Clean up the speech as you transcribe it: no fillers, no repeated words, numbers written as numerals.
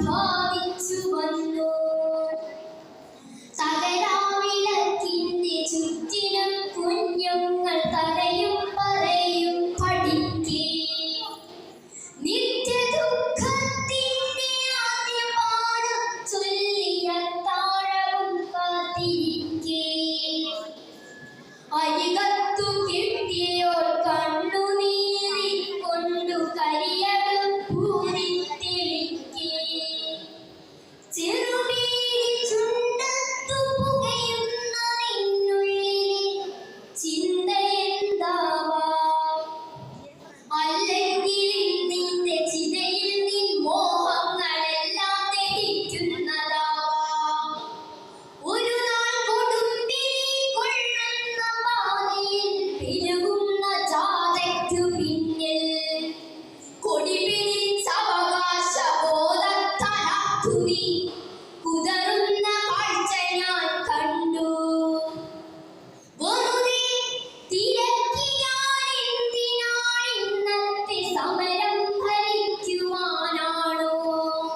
ഭാവിച്ചു വന്നു. തകരാവിളക്കിന്റെ ചുറ്റിനും കുഞ്ഞുങ്ങൾ തലയും പറയും പഠിക്കേ. നിത്യദുഃഖത്തിന്റെ ആദ്യപാഠം ചൊല്ലിയ താഴവും കാത്തിരിക്കേ. അരികത്തു കിട്ടിയോർ കണ്ണുനീരി കൊണ്ടു കരിയകം പൂരിത്തെളിക്കേ. ചെറുപീടി ചുണ്ടത്തു പുകയുന്ന നിന്നുള്ളിലെ ചിന്തയെന്താവാം? അല്ലെങ്കിൽ നിന്റെ ചിതയിൽ നിൻ മോഹങ്ങളെല്ലാം ദഹിക്കുന്നതാവാം. ഒരു നാൾ കൊടുമ്പിരി കൊള്ളുന്ന പാതയിൽ പെരുകുന്ന ജാഥയ്ക്കു പിന്നിൽ കൊടി പിടിച്ചവകാശ ബോധത്താലാക്കു നീ